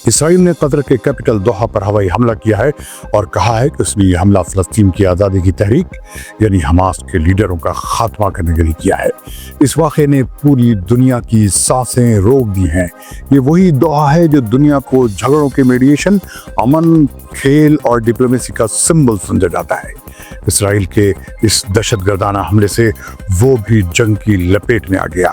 اسرائیل نے قطر کے capital Doha پر ہوائی حملہ کیا ہے اور کہا ہے کہ اس نے یہ حملہ فلسطین کی آزادی کی تحریک یعنی حماس کے لیڈروں کا خاتمہ کرنے کے لیے کیا ہے۔ اس واقعے نے پوری دنیا کی سانسیں روک دی ہیں۔ یہ وہی دوحہ ہے جو دنیا کو جھگڑوں کے میڈیشن، امن، کھیل اور ڈپلومیسی کا سمبل سمجھا جاتا ہے۔ اسرائیل کے اس دہشت گردانہ حملے سے وہ بھی جنگ کی لپیٹ میں آ گیا۔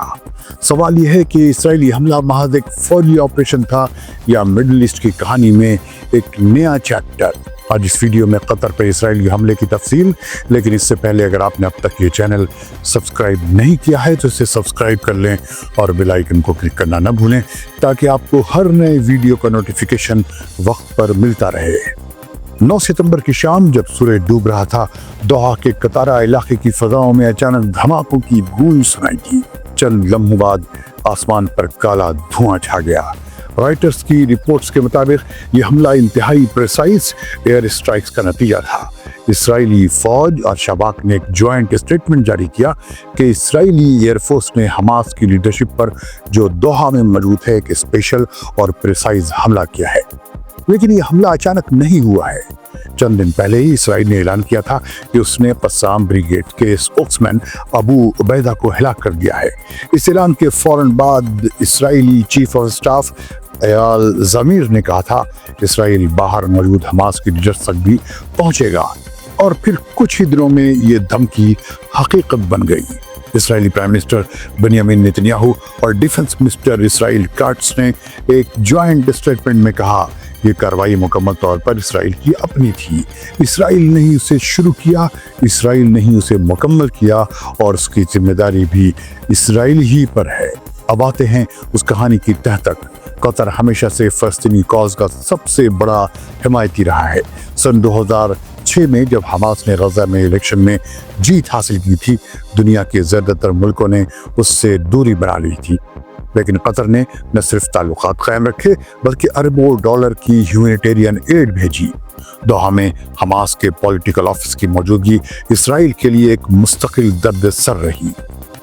سوال یہ ہے کہ اسرائیلی حملہ محض ایک فوجی آپریشن تھا یا مڈل ایسٹ کی کہانی میں ایک نیا چیپٹر۔ آج اس ویڈیو میں قطر پر اسرائیلی حملے کی تفصیل، لیکن اس سے پہلے اگر آپ نے اب تک یہ چینل سبسکرائب نہیں کیا ہے تو اسے سبسکرائب کر لیں اور بیل آئیکن کو کلک کرنا نہ بھولیں تاکہ آپ کو ہر نئے ویڈیو کا نوٹیفیکیشن وقت پر ملتا رہے۔ 9 ستمبر کی شام جب سورج ڈوب رہا تھا، دوحہ کے قطارہ علاقے کی فضاؤں میں اچانک دھماکوں کی گونج سنائی دی۔ چند لمحوں بعد آسمان پر کالا دھواں چھا گیا۔ رائٹرز کی رپورٹس کے مطابق یہ حملہ انتہائی پریسائز ایئر اسٹرائکس کا نتیجہ تھا۔ اسرائیلی فوج اور شباک نے ایک جوائنٹ اسٹیٹمنٹ جاری کیا کہ اسرائیلی ایئر فورس نے حماس کی لیڈرشپ پر جو دوحہ میں موجود ہے ایک اسپیشل اور پریسائز حملہ کیا ہے۔ لیکن یہ حملہ اچانک نہیں ہوا ہے۔ چند دن پہلے ہی اسرائیل نے اعلان کیا تھا کہ اس نے قسام بریگیڈ کے اسپوکسمین ابو عبیدہ کو ہلاک کر دیا ہے۔ اس اعلان کے فوراً بعد اسرائیلی چیف آف اسٹاف ایال زمیر نے کہا تھا کہ اسرائیل باہر موجود حماس کے لیڈرز تک بھی پہنچے گا، اور پھر کچھ ہی دنوں میں یہ دھمکی حقیقت بن گئی۔ اسرائیلی پرائم منسٹر بنیامین نیتنیاہو اور ڈیفنس منسٹر اسرائیل کاٹس نے ایک جوائنٹ اسٹیٹمنٹ میں کہا یہ کارروائی مکمل طور پر اسرائیل کی اپنی تھی۔ اسرائیل نے ہی اسے شروع کیا، اسرائیل نے ہی اسے مکمل کیا اور اس کی ذمہ داری بھی اسرائیل ہی پر ہے۔ اب آتے ہیں اس کہانی کی تہ تک۔ قطر ہمیشہ سے فلسطینی کاز کا سب سے بڑا حمایتی رہا ہے۔ سن 2006 میں جب حماس نے غزہ میں الیکشن میں جیت حاصل کی تھی، دنیا کے زیادہ تر ملکوں نے اس سے دوری بنا لی تھی، لیکن قطر نے نہ صرف تعلقات قائم رکھے بلکہ اربوں ڈالر کی ہیومینیٹیرین ایڈ بھیجی۔ دوحہ میں حماس کے پولیٹیکل آفس کی موجودگی اسرائیل کے لیے ایک مستقل درد سر رہی۔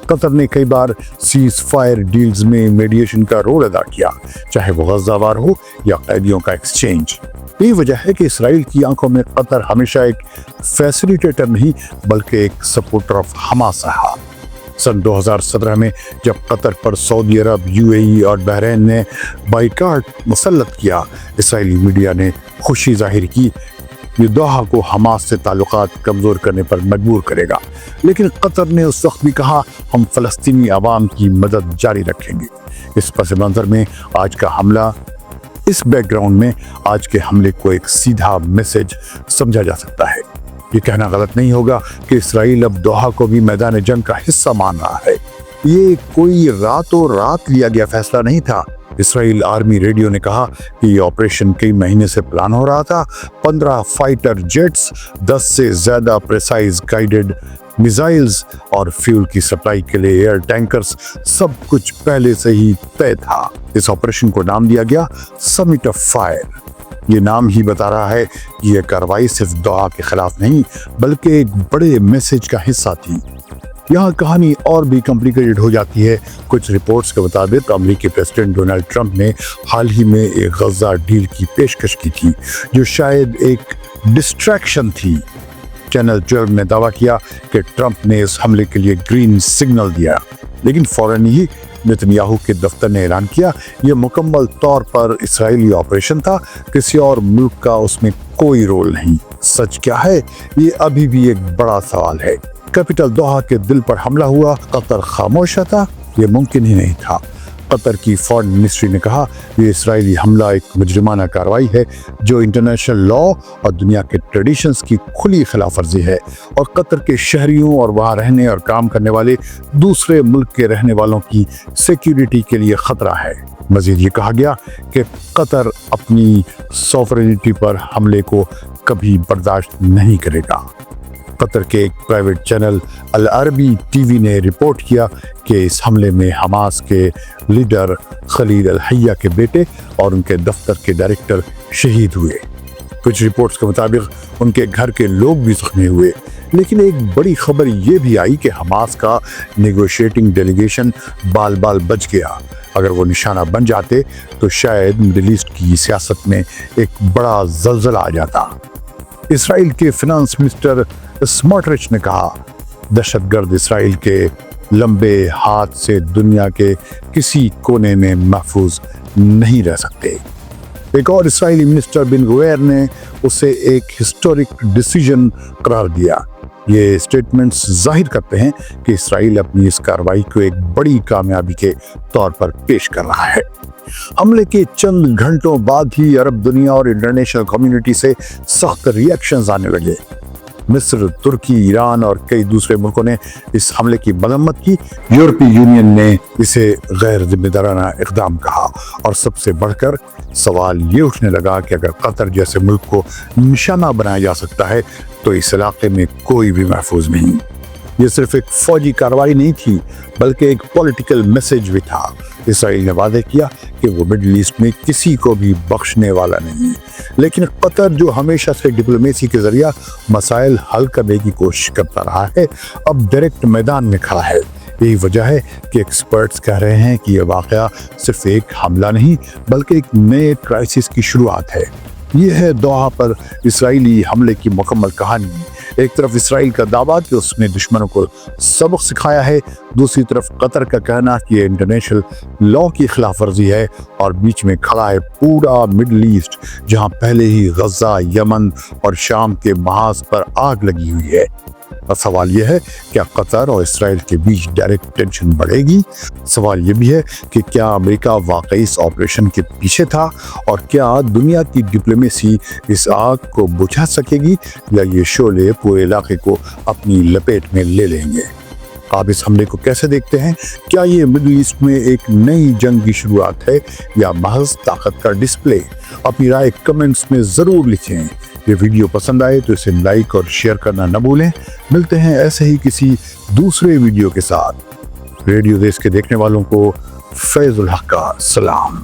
قطر نے کئی بار سیز فائر ڈیلز میں میڈیشن کا رول ادا کیا، چاہے وہ غزہ وار ہو یا قیدیوں کا ایکسچینج۔ یہی وجہ ہے کہ اسرائیل کی آنکھوں میں قطر ہمیشہ ایک فیسیلیٹیٹر نہیں بلکہ ایک سپورٹر آف حماس رہا۔ سن 2017 میں جب قطر پر سعودی عرب، UAE اور بحرین نے بائیکاٹ مسلط کیا، اسرائیلی میڈیا نے خوشی ظاہر کی یہ دوحہ کو حماس سے تعلقات کمزور کرنے پر مجبور کرے گا، لیکن قطر نے اس وقت بھی کہا ہم فلسطینی عوام کی مدد جاری رکھیں گے۔ اس پس منظر میں آج کا حملہ، اس بیک گراؤنڈ میں آج کے حملے کو ایک سیدھا میسج سمجھا جا سکتا ہے۔ یہ کہنا غلط نہیں ہوگا کہ اسرائیل اب دوحہ کو بھی میدان جنگ کا حصہ مان رہا ہے۔ یہ کوئی راتوں رات لیا گیا فیصلہ نہیں تھا۔ اسرائیل آرمی ریڈیو نے کہا کہ یہ آپریشن کئی مہینے سے پلان ہو رہا تھا۔ 15 فائٹر جیٹس، 10 سے زیادہ پریسائز گائیڈڈ میزائلز اور فیول کی سپلائی کے لیے ایئر ٹینکرز، سب کچھ پہلے سے ہی طے تھا۔ اس آپریشن کو نام دیا گیا سمٹ آف فائر۔ یہ نام ہی بتا رہا ہے کہ یہ کارروائی صرف دوحہ کے خلاف نہیں بلکہ ایک بڑے میسج کا حصہ تھی۔ یہاں کہانی اور بھی کمپلیکیٹڈ ہو جاتی ہے۔ کچھ رپورٹس کے مطابق امریکی پریزیڈنٹ ڈونلڈ ٹرمپ نے حال ہی میں ایک غزہ ڈیل کی پیشکش کی تھی جو شاید ایک ڈسٹریکشن تھی۔ چینل 12 نے دعویٰ کیا کہ ٹرمپ نے اس حملے کے لیے گرین سگنل دیا، لیکن فوراً ہی نیتنیاہو کے دفتر نے اعلان کیا یہ مکمل طور پر اسرائیلی آپریشن تھا، کسی اور ملک کا اس میں کوئی رول نہیں۔ سچ کیا ہے؟ یہ ابھی بھی ایک بڑا سوال ہے۔ کیپٹل دوحہ کے دل پر حملہ ہوا، قطر خاموش تھا؟ یہ ممکن ہی نہیں تھا۔ قطر کی فارن منسٹری نے کہا یہ اسرائیلی حملہ ایک مجرمانہ کارروائی ہے جو انٹرنیشنل لا اور دنیا کے ٹریڈیشنز کی کھلی خلاف ورزی ہے، اور قطر کے شہریوں اور وہاں رہنے اور کام کرنے والے دوسرے ملک کے رہنے والوں کی سیکیورٹی کے لیے خطرہ ہے۔ مزید یہ کہا گیا کہ قطر اپنی سوورینٹی پر حملے کو کبھی برداشت نہیں کرے گا۔ قطر کے ایک پرائیویٹ چینل العربی ٹی وی نے رپورٹ کیا کہ اس حملے میں حماس کے لیڈر خلیل الحیہ کے بیٹے اور ان کے دفتر کے ڈائریکٹر شہید ہوئے۔ کچھ رپورٹس کے مطابق ان کے گھر کے لوگ بھی زخمی ہوئے، لیکن ایک بڑی خبر یہ بھی آئی کہ حماس کا نیگوشیٹنگ ڈیلیگیشن بال بچ گیا۔ اگر وہ نشانہ بن جاتے تو شاید مڈل ایسٹ کی سیاست میں ایک بڑا زلزلہ آ جاتا۔ اسرائیل کے فنانس منسٹر سموٹرچ نے کہا، دہشت گرد اسرائیل کے لمبے ہاتھ سے دنیا کے کسی کونے میں محفوظ نہیں رہ سکتے۔ ایک اور اسرائیلی منسٹر بن گویر نے اسے ایک ہسٹورک ڈیسیژن قرار دیا۔ یہ اسٹیٹمنٹس ظاہر کرتے ہیں کہ اسرائیل اپنی اس کارروائی کو ایک بڑی کامیابی کے طور پر پیش کر رہا ہے۔ حملے کے چند گھنٹوں بعد ہی عرب دنیا اور انٹرنیشنل کمیونٹی سے سخت ری ایکشنز آنے لگے۔ مصر، ترکی، ایران اور کئی دوسرے ملکوں نے اس حملے کی مذمت کی۔ یورپی یونین نے اسے غیر ذمہ دارانہ اقدام کہا، اور سب سے بڑھ کر سوال یہ اٹھنے لگا کہ اگر قطر جیسے ملک کو نشانہ بنایا جا سکتا ہے تو اس علاقے میں کوئی بھی محفوظ نہیں۔ یہ صرف ایک فوجی کارروائی نہیں تھی بلکہ ایک پولیٹیکل میسج بھی تھا۔ اسرائیل نے واضح کیا کہ وہ مڈل ایسٹ میں کسی کو بھی بخشنے والا نہیں، لیکن قطر جو ہمیشہ سے ڈپلومیسی کے ذریعہ مسائل حل کرنے کی کوشش کرتا رہا ہے، اب ڈائریکٹ میدان میں کھڑا ہے۔ یہی وجہ ہے کہ ایکسپرٹس کہہ رہے ہیں کہ یہ واقعہ صرف ایک حملہ نہیں بلکہ ایک نئے کرائسس کی شروعات ہے۔ یہ ہے دوحہ پر اسرائیلی حملے کی مکمل کہانی۔ ایک طرف اسرائیل کا دعویٰ کہ اس نے دشمنوں کو سبق سکھایا ہے، دوسری طرف قطر کا کہنا کہ یہ انٹرنیشنل لا کی خلاف ورزی ہے، اور بیچ میں کھڑا ہے پورا مڈل ایسٹ جہاں پہلے ہی غزہ، یمن اور شام کے محاذ پر آگ لگی ہوئی ہے۔ اور سوال یہ ہے کیا قطر اور اسرائیل کے بیچ ڈائریکٹ ٹینشن بڑھے گی؟ سوال یہ بھی ہے کہ کیا امریکہ واقعی اس آپریشن کے پیچھے تھا، اور کیا دنیا کی ڈپلومیسی اس آگ کو بجھا سکے گی، یا یہ شعلے پورے علاقے کو اپنی لپیٹ میں لے لیں گے؟ آپ اس حملے کو کیسے دیکھتے ہیں؟ کیا یہ مڈل ایسٹ میں ایک نئی جنگ کی شروعات ہے یا محض طاقت کا ڈسپلے؟ اپنی رائے کمنٹس میں ضرور لکھیں۔ یہ ویڈیو پسند آئے تو اسے لائک اور شیئر کرنا نہ بھولیں۔ ملتے ہیں ایسے ہی کسی دوسرے ویڈیو کے ساتھ۔ ریڈیو دیش کے دیکھنے والوں کو فیض الحق کا سلام۔